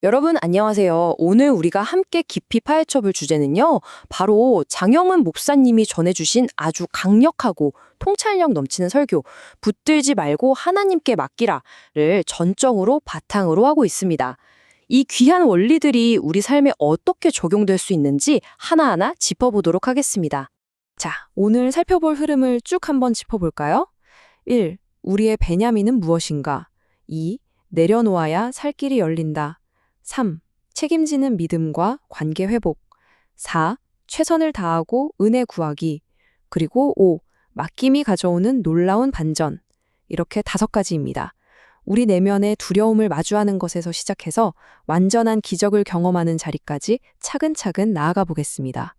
여러분 안녕하세요. 오늘 우리가 함께 깊이 파헤쳐 볼 주제는요. 바로 장영은 목사님이 전해주신 아주 강력하고 통찰력 넘치는 설교, 붙들지 말고 하나님께 맡기라를 전적으로 바탕으로 하고 있습니다. 이 귀한 원리들이 우리 삶에 어떻게 적용될 수 있는지 하나하나 짚어보도록 하겠습니다. 자, 오늘 살펴볼 흐름을 쭉 한번 짚어볼까요? 1. 우리의 베냐민은 무엇인가? 2. 내려놓아야 살 길이 열린다. 3. 책임지는 믿음과 관계 회복. 4. 최선을 다하고 은혜 구하기. 그리고 5. 맡김이 가져오는 놀라운 반전. 이렇게 5가지입니다. 우리 내면의 두려움을 마주하는 것에서 시작해서 완전한 기적을 경험하는 자리까지 차근차근 나아가 보겠습니다.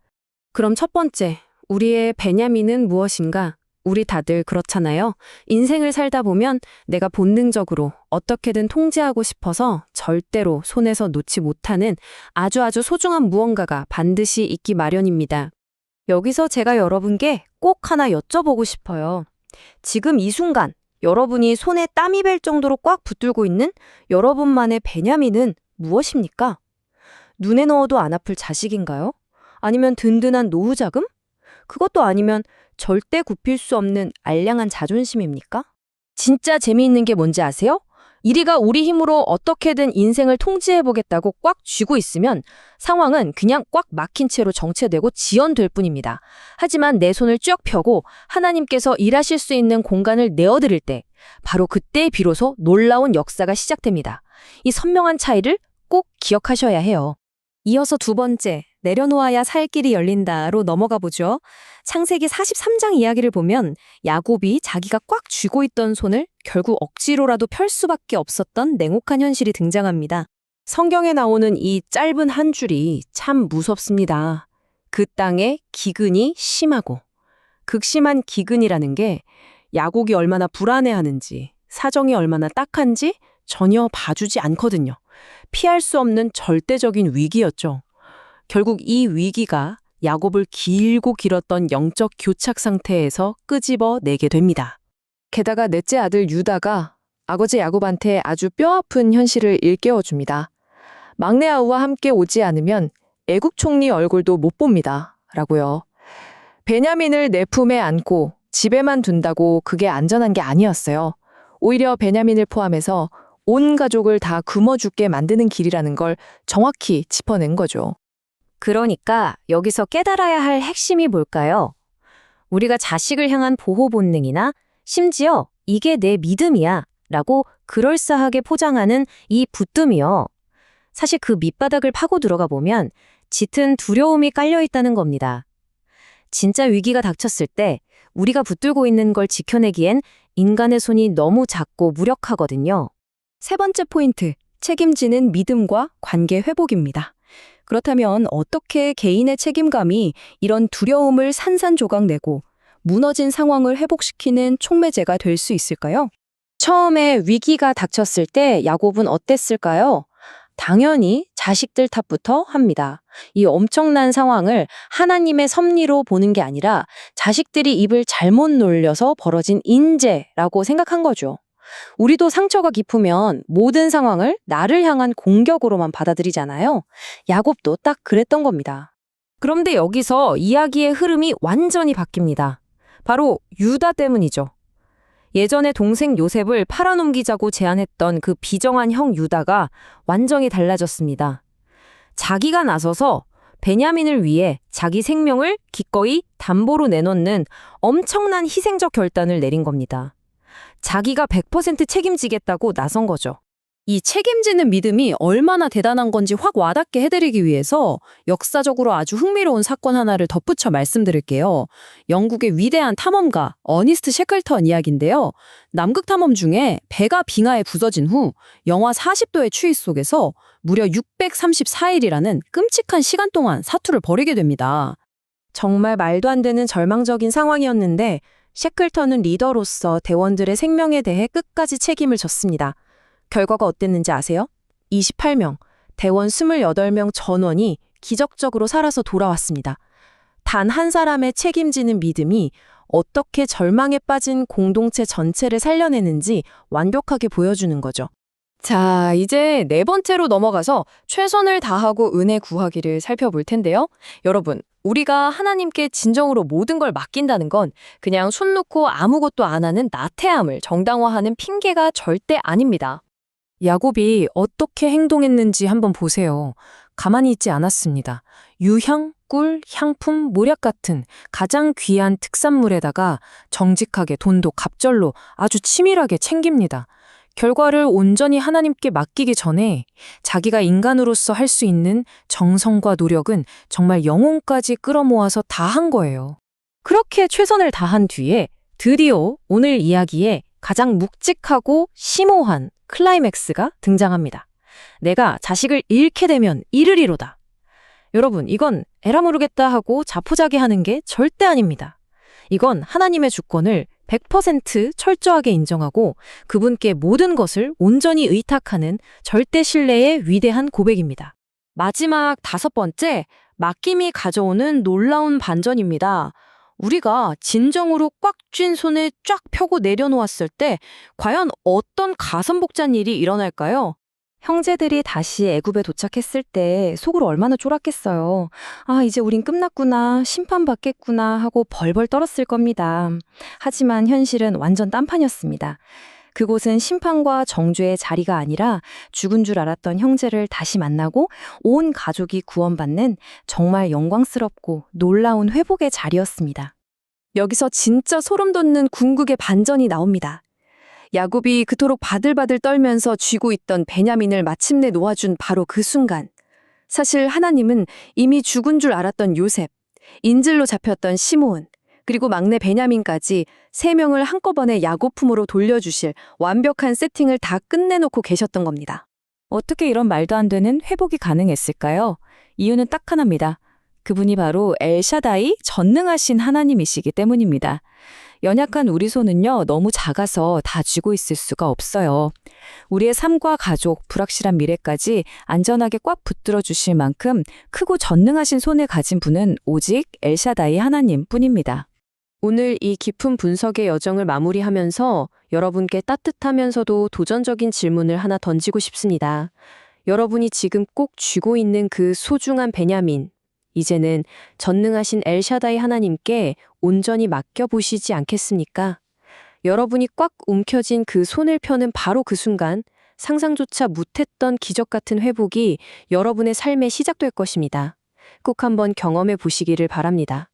그럼 첫 번째, 우리의 베냐민은 무엇인가? 우리 다들 그렇잖아요. 인생을 살다 보면 내가 본능적으로 어떻게든 통제하고 싶어서 절대로 손에서 놓지 못하는 아주 소중한 무언가가 반드시 있기 마련입니다. 여기서 제가 여러분께 꼭 하나 여쭤보고 싶어요. 지금 이 순간 여러분이 손에 땀이 벨 정도로 꽉 붙들고 있는 여러분만의 베냐민은 무엇입니까? 눈에 넣어도 안 아플 자식인가요? 아니면 든든한 노후 자금? 그것도 아니면 절대 굽힐 수 없는 알량한 자존심입니까? 진짜 재미있는 게 뭔지 아세요? 이리가 우리 힘으로 어떻게든 인생을 통제해보겠다고 꽉 쥐고 있으면 상황은 그냥 꽉 막힌 채로 정체되고 지연될 뿐입니다. 하지만 내 손을 쭉 펴고 하나님께서 일하실 수 있는 공간을 내어드릴 때 바로 그때 비로소 놀라운 역사가 시작됩니다. 이 선명한 차이를 꼭 기억하셔야 해요. 이어서 두 번째, 내려놓아야 살 길이 열린다로 넘어가 보죠. 창세기 43장 이야기를 보면 야곱이 자기가 꽉 쥐고 있던 손을 결국 억지로라도 펼 수밖에 없었던 냉혹한 현실이 등장합니다. 성경에 나오는 이 짧은 한 줄이 참 무섭습니다. 그 땅에 기근이 심하고, 극심한 기근이라는 게 야곱이 얼마나 불안해하는지, 사정이 얼마나 딱한지 전혀 봐주지 않거든요. 피할 수 없는 절대적인 위기였죠. 결국 이 위기가 야곱을 길고 길었던 영적 교착 상태에서 끄집어내게 됩니다. 게다가 넷째 아들 유다가 아버지 야곱한테 아주 뼈아픈 현실을 일깨워줍니다. 막내 아우와 함께 오지 않으면 애굽 총리 얼굴도 못 봅니다. 라고요. 베냐민을 내 품에 안고 집에만 둔다고 그게 안전한 게 아니었어요. 오히려 베냐민을 포함해서 온 가족을 다 굶어 죽게 만드는 길이라는 걸 정확히 짚어낸 거죠. 그러니까 여기서 깨달아야 할 핵심이 뭘까요? 우리가 자식을 향한 보호 본능이나 심지어 이게 내 믿음이야 라고 그럴싸하게 포장하는 이 붙듦이요. 사실 그 밑바닥을 파고 들어가 보면 짙은 두려움이 깔려 있다는 겁니다. 진짜 위기가 닥쳤을 때 우리가 붙들고 있는 걸 지켜내기엔 인간의 손이 너무 작고 무력하거든요. 세 번째 포인트, 책임지는 믿음과 관계 회복입니다. 그렇다면 어떻게 개인의 책임감이 이런 두려움을 산산조각 내고 무너진 상황을 회복시키는 촉매제가 될 수 있을까요? 처음에 위기가 닥쳤을 때 야곱은 어땠을까요? 당연히 자식들 탓부터 합니다. 이 엄청난 상황을 하나님의 섭리로 보는 게 아니라 자식들이 입을 잘못 놀려서 벌어진 인재라고 생각한 거죠. 우리도 상처가 깊으면 모든 상황을 나를 향한 공격으로만 받아들이잖아요. 야곱도 딱 그랬던 겁니다. 그런데 여기서 이야기의 흐름이 완전히 바뀝니다. 바로 유다 때문이죠. 예전에 동생 요셉을 팔아넘기자고 제안했던 그 비정한 형 유다가 완전히 달라졌습니다. 자기가 나서서 베냐민을 위해 자기 생명을 기꺼이 담보로 내놓는 엄청난 희생적 결단을 내린 겁니다. 자기가 100% 책임지겠다고 나선 거죠. 이 책임지는 믿음이 얼마나 대단한 건지 확 와닿게 해드리기 위해서 역사적으로 아주 흥미로운 사건 하나를 덧붙여 말씀드릴게요. 영국의 위대한 탐험가 어니스트 셰클턴 이야기인데요. 남극 탐험 중에 배가 빙하에 부서진 후 영하 40도의 추위 속에서 무려 634일이라는 끔찍한 시간 동안 사투를 벌이게 됩니다. 정말 말도 안 되는 절망적인 상황이었는데 셰클턴은 리더로서 대원들의 생명에 대해 끝까지 책임을 졌습니다. 결과가 어땠는지 아세요? 28명, 대원 28명 전원이 기적적으로 살아서 돌아왔습니다. 단 한 사람의 책임지는 믿음이 어떻게 절망에 빠진 공동체 전체를 살려내는지 완벽하게 보여주는 거죠. 자, 이제 네 번째로 넘어가서 최선을 다하고 은혜 구하기를 살펴볼 텐데요. 여러분, 우리가 하나님께 진정으로 모든 걸 맡긴다는 건 그냥 손 놓고 아무것도 안 하는 나태함을 정당화하는 핑계가 절대 아닙니다. 야곱이 어떻게 행동했는지 한번 보세요. 가만히 있지 않았습니다. 유향, 꿀, 향품, 모략 같은 가장 귀한 특산물에다가 정직하게 돈도 갑절로 아주 치밀하게 챙깁니다. 결과를 온전히 하나님께 맡기기 전에 자기가 인간으로서 할 수 있는 정성과 노력은 정말 영혼까지 끌어모아서 다 한 거예요. 그렇게 최선을 다한 뒤에 드디어 오늘 이야기에 가장 묵직하고 심오한 클라이맥스가 등장합니다. 내가 자식을 잃게 되면 이르리로다. 여러분, 이건 에라 모르겠다 하고 자포자기하는 게 절대 아닙니다. 이건 하나님의 주권을 100% 철저하게 인정하고 그분께 모든 것을 온전히 의탁하는 절대 신뢰의 위대한 고백입니다. 마지막 다섯 번째, 맡김이 가져오는 놀라운 반전입니다. 우리가 진정으로 꽉 쥔 손을 쫙 펴고 내려놓았을 때 과연 어떤 가슴복잡한 일이 일어날까요? 형제들이 다시 애굽에 도착했을 때 속으로 얼마나 쫄았겠어요. 아, 이제 우린 끝났구나, 심판받겠구나 하고 벌벌 떨었을 겁니다. 하지만 현실은 완전 딴판이었습니다. 그곳은 심판과 정죄의 자리가 아니라 죽은 줄 알았던 형제를 다시 만나고 온 가족이 구원받는 정말 영광스럽고 놀라운 회복의 자리였습니다. 여기서 진짜 소름 돋는 궁극의 반전이 나옵니다. 야곱이 그토록 바들바들 떨면서 쥐고 있던 베냐민을 마침내 놓아준 바로 그 순간. 사실 하나님은 이미 죽은 줄 알았던 요셉, 인질로 잡혔던 시므온, 그리고 막내 베냐민까지 세 명을 한꺼번에 야곱 품으로 돌려주실 완벽한 세팅을 다 끝내놓고 계셨던 겁니다. 어떻게 이런 말도 안 되는 회복이 가능했을까요? 이유는 딱 하나입니다. 그분이 바로 엘샤다이, 전능하신 하나님이시기 때문입니다. 연약한 우리 손은요, 너무 작아서 다 쥐고 있을 수가 없어요. 우리의 삶과 가족, 불확실한 미래까지 안전하게 꽉 붙들어 주실 만큼 크고 전능하신 손을 가진 분은 오직 엘샤다이 하나님 뿐입니다. 오늘 이 깊은 분석의 여정을 마무리하면서 여러분께 따뜻하면서도 도전적인 질문을 하나 던지고 싶습니다. 여러분이 지금 꼭 쥐고 있는 그 소중한 베냐민, 이제는 전능하신 엘샤다이 하나님께 온전히 맡겨보시지 않겠습니까? 여러분이 꽉 움켜쥔 그 손을 펴는 바로 그 순간 상상조차 못했던 기적 같은 회복이 여러분의 삶에 시작될 것입니다. 꼭 한번 경험해 보시기를 바랍니다.